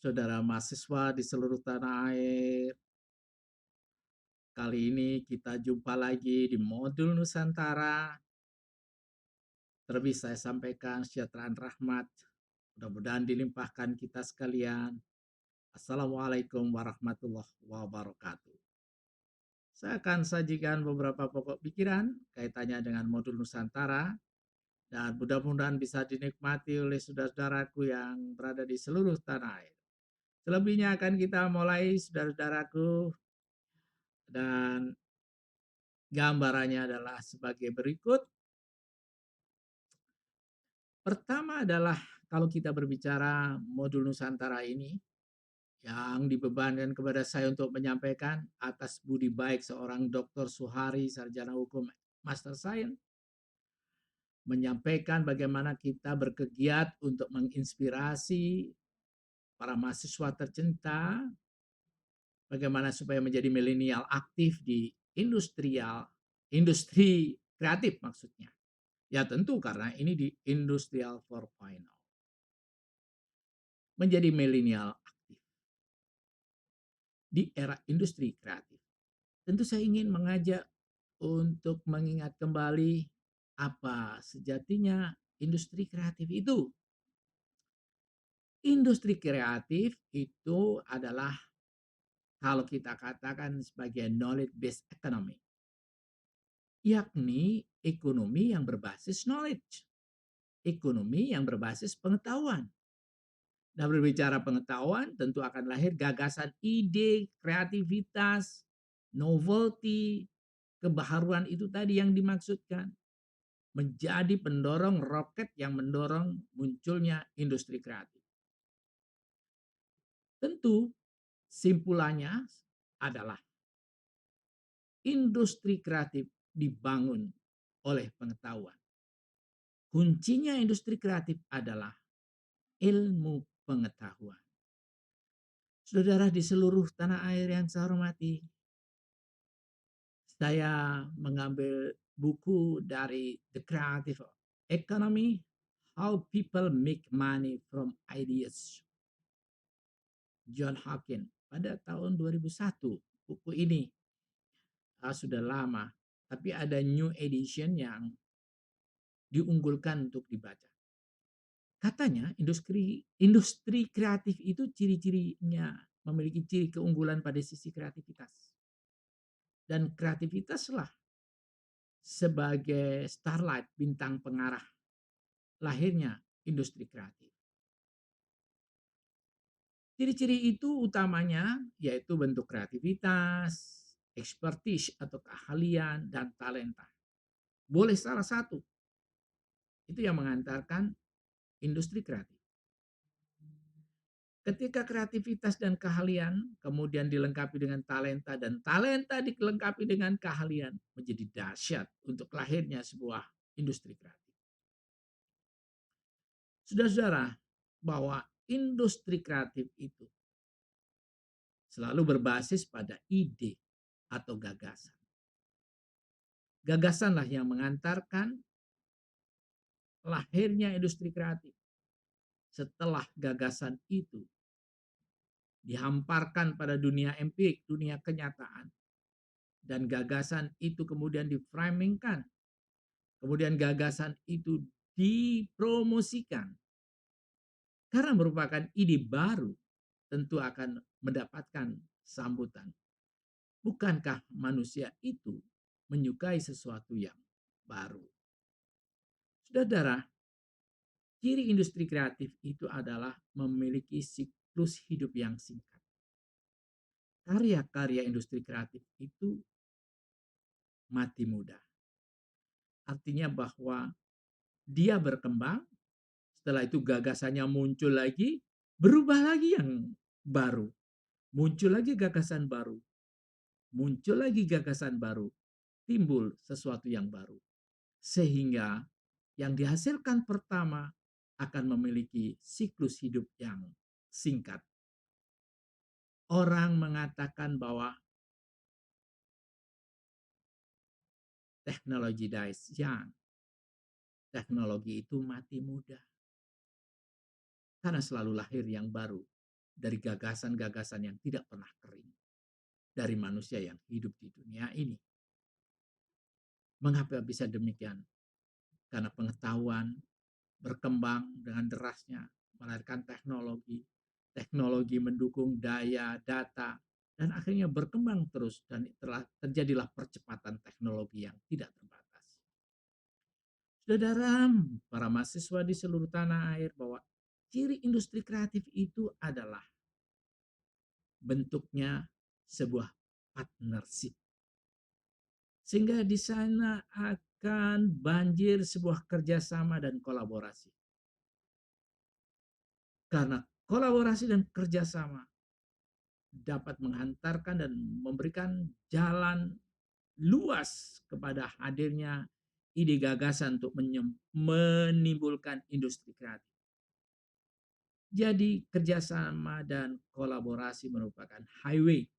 saudara mahasiswa di seluruh tanah air. Kali ini kita jumpa lagi di modul Nusantara. Terlebih saya sampaikan kesejahteraan rahmat. Mudah-mudahan dilimpahkan kita sekalian. Assalamualaikum warahmatullahi wabarakatuh. Saya akan sajikan beberapa pokok pikiran kaitannya dengan modul Nusantara dan mudah-mudahan bisa dinikmati oleh saudara-saudaraku yang berada di seluruh tanah air. Selebihnya akan kita mulai saudara-saudaraku, dan gambarannya adalah sebagai berikut. Pertama adalah kalau kita berbicara modul Nusantara ini yang dibebankan kepada saya untuk menyampaikan atas budi baik seorang Dr. Suhari, sarjana hukum Master Science, menyampaikan bagaimana kita berkegiat untuk menginspirasi para mahasiswa tercinta, bagaimana supaya menjadi milenial aktif di industri kreatif maksudnya. Ya tentu karena ini di Industrial 4.0. Menjadi milenial aktif di era industri kreatif. Tentu saya ingin mengajak untuk mengingat kembali apa sejatinya industri kreatif itu. Industri kreatif itu adalah kalau kita katakan sebagai knowledge based economy, yakni ekonomi yang berbasis knowledge, ekonomi yang berbasis pengetahuan. Nah, berbicara pengetahuan, tentu akan lahir gagasan, ide, kreativitas, novelty, kebaharuan itu tadi yang dimaksudkan. Menjadi pendorong roket yang mendorong munculnya industri kreatif. Tentu, simpulannya adalah industri kreatif dibangun oleh pengetahuan. Kuncinya industri kreatif adalah ilmu pengetahuan. Saudara di seluruh tanah air yang saya hormati, saya mengambil buku dari The Creative Economy, How People Make Money from Ideas, John Hawkins, pada tahun 2001. Buku ini sudah lama, tapi ada new edition yang diunggulkan untuk dibaca. Katanya industri kreatif itu ciri-cirinya memiliki ciri keunggulan pada sisi kreativitas. Dan kreativitaslah sebagai starlight, bintang pengarah lahirnya industri kreatif. Ciri-ciri itu utamanya yaitu bentuk kreativitas, expertise atau keahlian, dan talenta. Boleh salah satu. Itu yang mengantarkan industri kreatif. Ketika kreativitas dan keahlian kemudian dilengkapi dengan talenta dan talenta dilengkapi dengan keahlian, menjadi dahsyat untuk lahirnya sebuah industri kreatif. Saudara-saudara, bahwa industri kreatif itu selalu berbasis pada ide atau gagasan. Gagasanlah yang mengantarkan lahirnya industri kreatif. Setelah gagasan itu dihamparkan pada dunia empirik, dunia kenyataan, dan gagasan itu kemudian diframingkan, kemudian gagasan itu dipromosikan, karena merupakan ide baru, tentu akan mendapatkan sambutan. Bukankah manusia itu menyukai sesuatu yang baru? Saudara, ciri industri kreatif itu adalah memiliki siklus hidup yang singkat. Karya-karya industri kreatif itu mati muda. Artinya bahwa dia berkembang, setelah itu gagasannya muncul lagi, berubah lagi yang baru. Muncul lagi gagasan baru. Muncul lagi gagasan baru. Timbul sesuatu yang baru. Sehingga yang dihasilkan pertama akan memiliki siklus hidup yang singkat. Orang mengatakan bahwa teknologi dies young. Teknologi itu mati muda. Karena selalu lahir yang baru. dari gagasan-gagasan yang tidak pernah kering dari manusia yang hidup di dunia ini. Mengapa bisa demikian? Karena pengetahuan berkembang dengan derasnya, melahirkan teknologi. Teknologi mendukung daya, data, dan akhirnya berkembang terus dan terjadilah percepatan teknologi yang tidak terbatas. Saudara, para mahasiswa di seluruh tanah air bahwa ciri industri kreatif itu adalah bentuknya sebuah partnership. Sehingga di sana akan banjir sebuah kerjasama dan kolaborasi. Karena kolaborasi dan kerjasama dapat menghantarkan dan memberikan jalan luas kepada hadirnya ide gagasan untuk menimbulkan industri kreatif. Jadi kerjasama dan kolaborasi merupakan highway,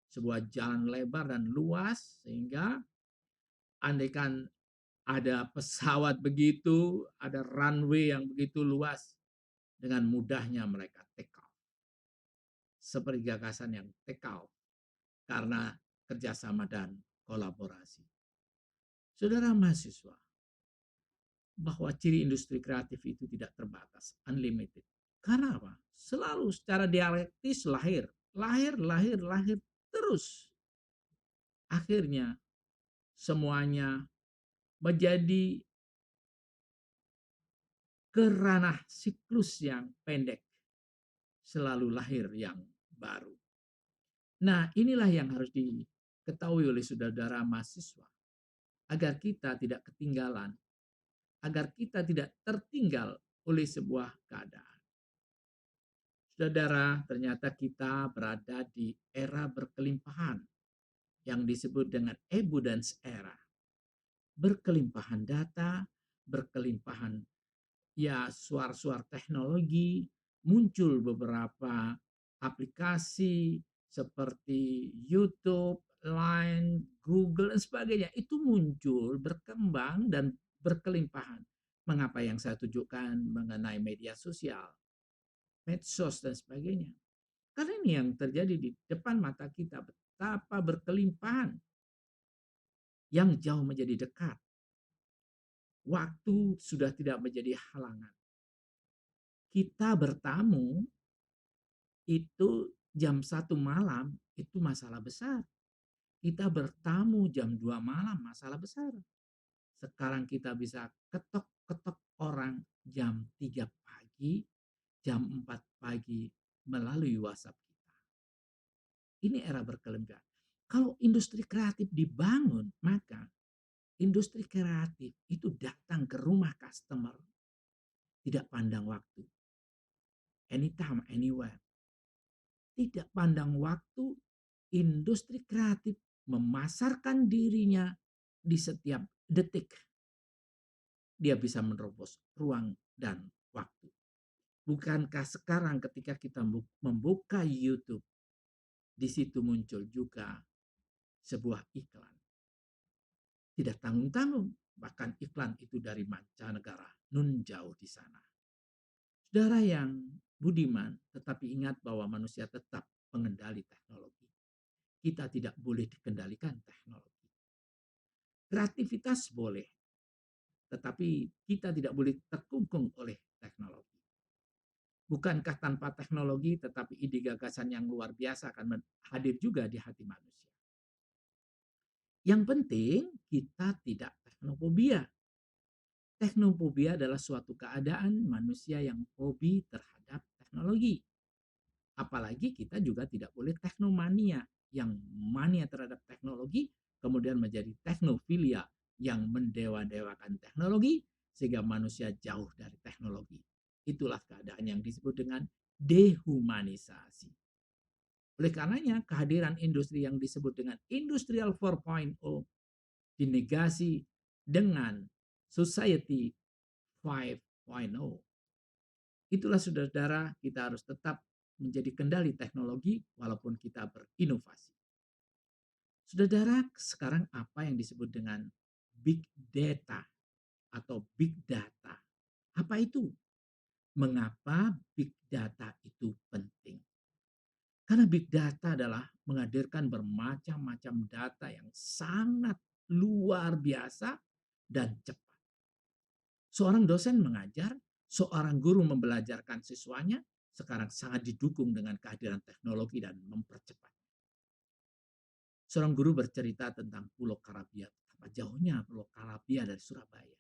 sebuah jalan lebar dan luas sehingga andaikan ada pesawat begitu, ada runway yang begitu luas, dengan mudahnya mereka take off. Seperti gagasan yang take off karena kerjasama dan kolaborasi. Saudara mahasiswa, bahwa ciri industri kreatif itu tidak terbatas, unlimited. Karena apa? Selalu secara dialektis lahir, lahir terus. Akhirnya semuanya menjadi kerana siklus yang pendek. Selalu lahir yang baru. Nah, inilah yang harus diketahui oleh saudara mahasiswa. Agar kita tidak ketinggalan, agar kita tidak tertinggal oleh sebuah keadaan. Saudara, ternyata kita berada di era berkelimpahan yang disebut dengan abundance era. Berkelimpahan data, berkelimpahan suar-suar teknologi, muncul beberapa aplikasi seperti YouTube, Line, Google, dan sebagainya. Itu muncul, berkembang, dan berkelimpahan. Mengapa yang saya tunjukkan mengenai media sosial, medsos, dan sebagainya? Karena ini yang terjadi di depan mata kita, betapa berkelimpahan yang jauh menjadi dekat. Waktu sudah tidak menjadi halangan. Kita bertamu itu jam 1 malam, itu masalah besar. Kita bertamu jam 2 malam, masalah besar. Sekarang kita bisa ketok-ketok orang jam 3 pagi, jam 4 pagi melalui WhatsApp kita. Ini era berkelimpahan. Kalau industri kreatif dibangun, maka industri kreatif itu datang ke rumah customer, tidak pandang waktu. Anytime, anywhere. Tidak pandang waktu, industri kreatif memasarkan dirinya di setiap detik. Dia bisa menerobos ruang dan waktu. Bukankah sekarang ketika kita membuka YouTube, di situ muncul juga sebuah iklan. Tidak tanggung-tanggung, bahkan iklan itu dari mancanegara, nun jauh di sana. Saudara yang budiman, tetapi ingat bahwa manusia tetap pengendali teknologi. Kita tidak boleh dikendalikan teknologi. Kreativitas boleh, tetapi kita tidak boleh terkungkung oleh teknologi. Bukankah tanpa teknologi, tetapi ide gagasan yang luar biasa akan hadir juga di hati manusia. Yang penting kita tidak teknofobia. Teknofobia adalah suatu keadaan manusia yang hobi terhadap teknologi. Apalagi kita juga tidak boleh teknomania, yang mania terhadap teknologi, kemudian menjadi teknofilia yang mendewa-dewakan teknologi, sehingga manusia jauh dari teknologi. Itulah keadaan yang disebut dengan dehumanisasi. Oleh karenanya, kehadiran industri yang disebut dengan Industrial 4.0 dinegasi dengan Society 5.0. Itulah saudara-saudara, kita harus tetap menjadi kendali teknologi walaupun kita berinovasi. Saudara, sekarang apa yang disebut dengan big data atau big data? Apa itu? Mengapa big data itu penting? Karena big data adalah menghadirkan bermacam-macam data yang sangat luar biasa dan cepat. Seorang dosen mengajar, seorang guru membelajarkan siswanya, sekarang sangat didukung dengan kehadiran teknologi dan mempercepat. Seorang guru bercerita tentang Pulau Karabia, betapa jauhnya Pulau Karabia dari Surabaya.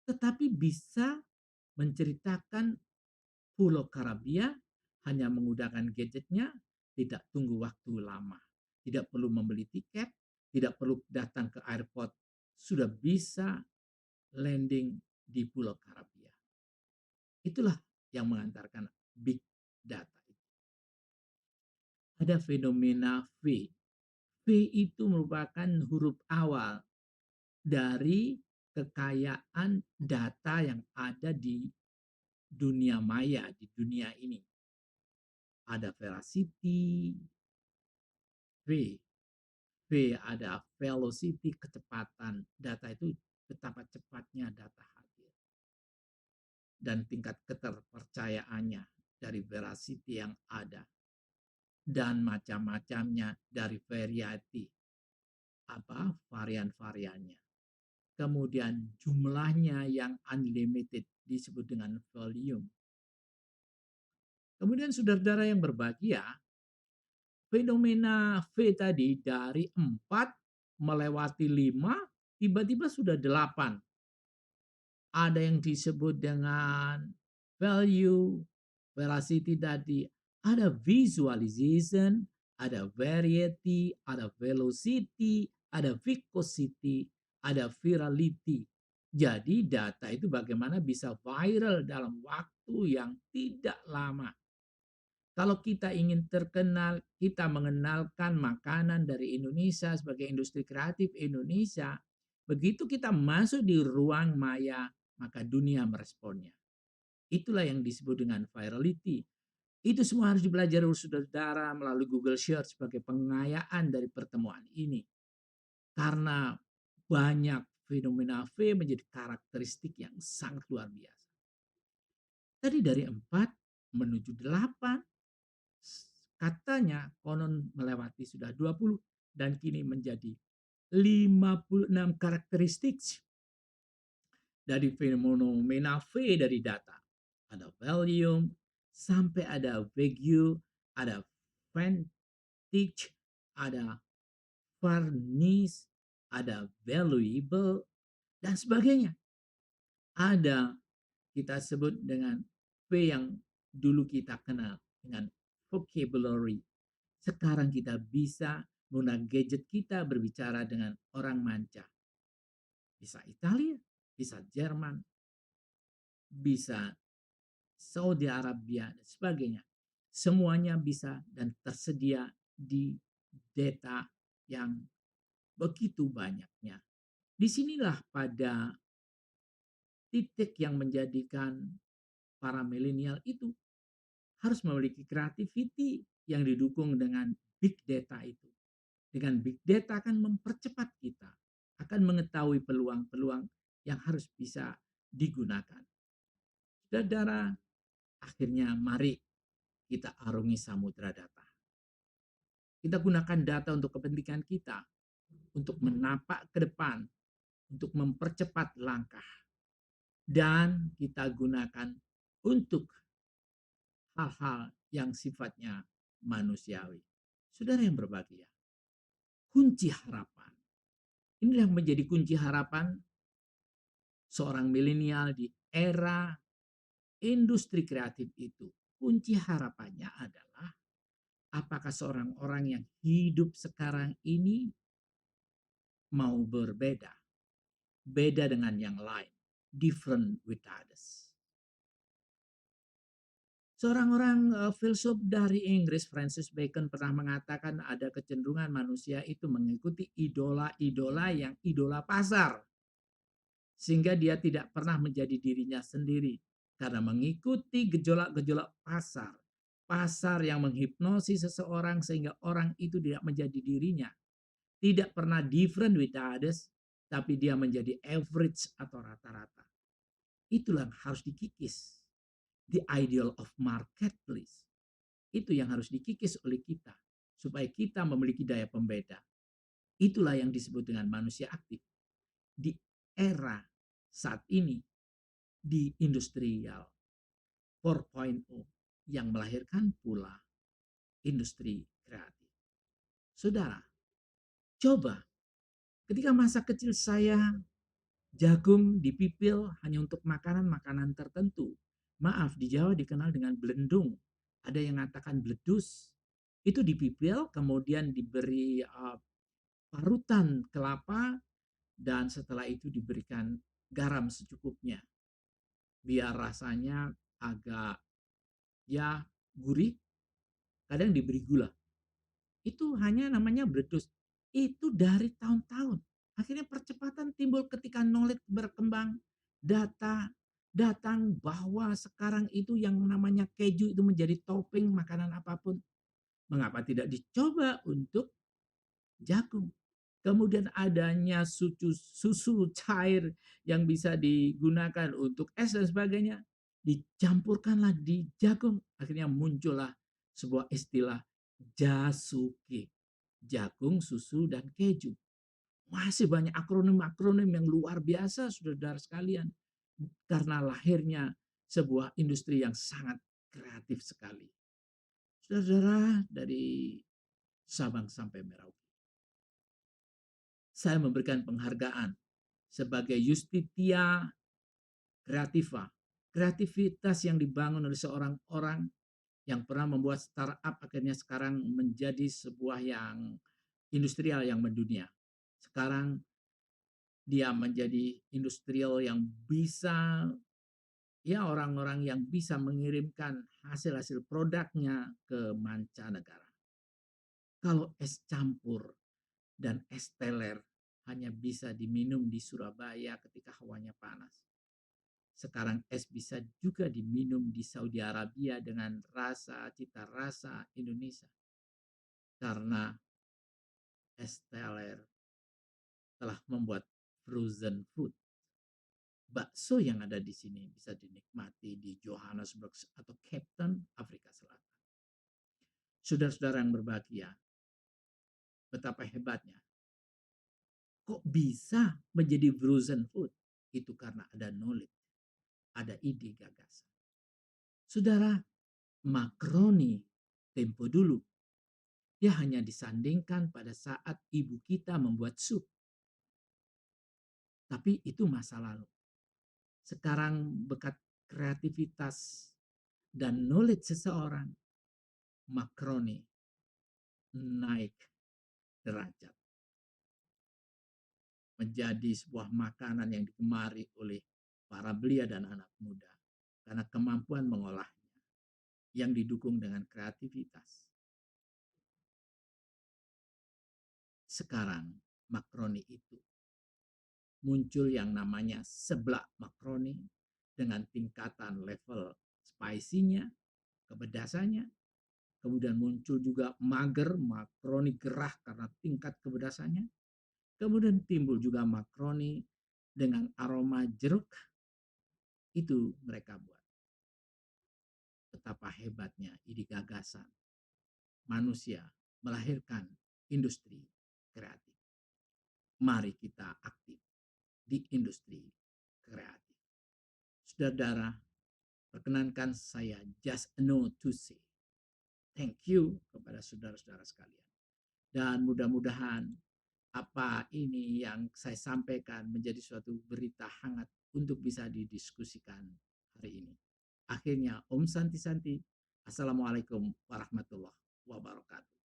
Tetapi bisa menceritakan Pulau Karabia hanya menggunakan gadgetnya, tidak tunggu waktu lama. Tidak perlu membeli tiket, tidak perlu datang ke airport, sudah bisa landing di Pulau Karabia. Itulah yang mengantarkan big data. Ada fenomena V. V itu merupakan huruf awal dari kekayaan data yang ada di dunia maya, di dunia ini. Ada velocity, V. V ada velocity, kecepatan. Data itu betapa cepatnya data hadir. Dan tingkat keterpercayaannya dari velocity yang ada. Dan macam-macamnya dari variety. Varian-variannya. Kemudian jumlahnya yang unlimited disebut dengan volume. Kemudian saudara-saudara yang berbahagia, fenomena V tadi dari 4 melewati 5, tiba-tiba sudah 8. Ada yang disebut dengan value, velocity tadi, ada visualization, ada variety, ada velocity, ada viscosity, ada virality. Jadi data itu bagaimana bisa viral dalam waktu yang tidak lama. Kalau kita ingin terkenal, kita mengenalkan makanan dari Indonesia sebagai industri kreatif Indonesia. Begitu kita masuk di ruang maya, maka dunia meresponnya. Itulah yang disebut dengan virality. Itu semua harus dipelajari oleh saudara melalui Google Search sebagai pengayaan dari pertemuan ini. Karena banyak fenomena V menjadi karakteristik yang sangat luar biasa. Tadi dari 4 menuju 8, katanya konon melewati sudah 20 dan kini menjadi 56 karakteristik dari fenomena V dari data. Ada volume, sampai ada value, ada vintage, ada varnish, ada valuable, dan sebagainya. Ada kita sebut dengan V yang dulu kita kenal dengan vocabulary. Sekarang kita bisa menggunakan gadget kita berbicara dengan orang manca. Bisa Italia, bisa Jerman, bisa Saudi Arabia, dan sebagainya. Semuanya bisa dan tersedia di data yang begitu banyaknya. Disinilah pada titik yang menjadikan para milenial itu harus memiliki creativity yang didukung dengan big data itu. Dengan big data akan mempercepat kita, akan mengetahui peluang-peluang yang harus bisa digunakan. Saudara, akhirnya mari kita arungi samudera data. Kita gunakan data untuk kepentingan kita, untuk menapak ke depan, untuk mempercepat langkah. Dan kita gunakan untuk hal-hal yang sifatnya manusiawi. Saudara yang berbahagia, kunci harapan. Inilah yang menjadi kunci harapan seorang milenial di era industri kreatif itu. Kunci harapannya adalah apakah seorang orang yang hidup sekarang ini mau berbeda, beda dengan yang lain, different with others. Seorang orang filsuf dari Inggris, Francis Bacon, pernah mengatakan ada kecenderungan manusia itu mengikuti idola-idola yang idola pasar. Sehingga dia tidak pernah menjadi dirinya sendiri. Karena mengikuti gejolak-gejolak pasar. Pasar yang menghipnosis seseorang sehingga orang itu tidak menjadi dirinya. Tidak pernah different with others, tapi dia menjadi average atau rata-rata. Itulah yang harus dikikis. The ideal of marketplace. Itu yang harus dikikis oleh kita supaya kita memiliki daya pembeda. Itulah yang disebut dengan manusia aktif. Di era saat ini di industrial 4.0 yang melahirkan pula industri kreatif. Saudara, coba ketika masa kecil saya jagung dipipil hanya untuk makanan-makanan tertentu. Maaf, di Jawa dikenal dengan belendung. Ada yang mengatakan bledus. Itu dipipil, kemudian diberi parutan kelapa, dan setelah itu diberikan garam secukupnya. Biar rasanya agak ya gurih, kadang diberi gula. Itu hanya namanya bledus. Itu dari tahun-tahun. Akhirnya percepatan timbul ketika knowledge berkembang, data datang bahwa sekarang itu yang namanya keju itu menjadi topping makanan apapun. Mengapa tidak dicoba untuk jagung? Kemudian adanya susu cair yang bisa digunakan untuk es dan sebagainya, dicampurkanlah di jagung. Akhirnya muncullah sebuah istilah jasuke, jagung, susu, dan keju. Masih banyak akronim-akronim yang luar biasa, saudara sekalian. Karena lahirnya sebuah industri yang sangat kreatif sekali. Saudara dari Sabang sampai Merauke, saya memberikan penghargaan sebagai Justitia Creativa. Kreativitas yang dibangun oleh seorang orang yang pernah membuat startup akhirnya sekarang menjadi sebuah yang industrial yang mendunia. Sekarang dia menjadi industrial yang bisa, ya, orang-orang yang bisa mengirimkan hasil-hasil produknya ke mancanegara. Kalau es campur dan es teler hanya bisa diminum di Surabaya ketika hawanya panas. Sekarang es bisa juga diminum di Saudi Arabia dengan cita rasa Indonesia. Karena es teler telah membuat frozen food. Bakso yang ada di sini bisa dinikmati di Johannesburg atau Cape Town, Afrika Selatan. Saudara-saudara yang berbahagia, betapa hebatnya. Kok bisa menjadi frozen food? Itu karena ada knowledge, ada ide gagasan. Saudara, makaroni tempo dulu, dia hanya disandingkan pada saat ibu kita membuat sup. Tapi itu masa lalu. Sekarang berkat kreativitas dan knowledge seseorang, makaroni naik derajat menjadi sebuah makanan yang digemari oleh para belia dan anak muda karena kemampuan mengolahnya yang didukung dengan kreativitas. Sekarang makaroni itu muncul yang namanya seblak makaroni dengan tingkatan level spicy-nya, kepedasannya. Kemudian muncul juga mager, makaroni gerah karena tingkat kepedasannya. Kemudian timbul juga makaroni dengan aroma jeruk. Itu mereka buat. Betapa hebatnya ide gagasan manusia melahirkan industri kreatif. Mari kita aktif di industri kreatif. Saudara, perkenankan saya just know to say thank you kepada saudara-saudara sekalian. Dan mudah-mudahan apa ini yang saya sampaikan menjadi suatu berita hangat untuk bisa didiskusikan hari ini. Akhirnya, Om Santi Santi. Assalamualaikum warahmatullahi wabarakatuh.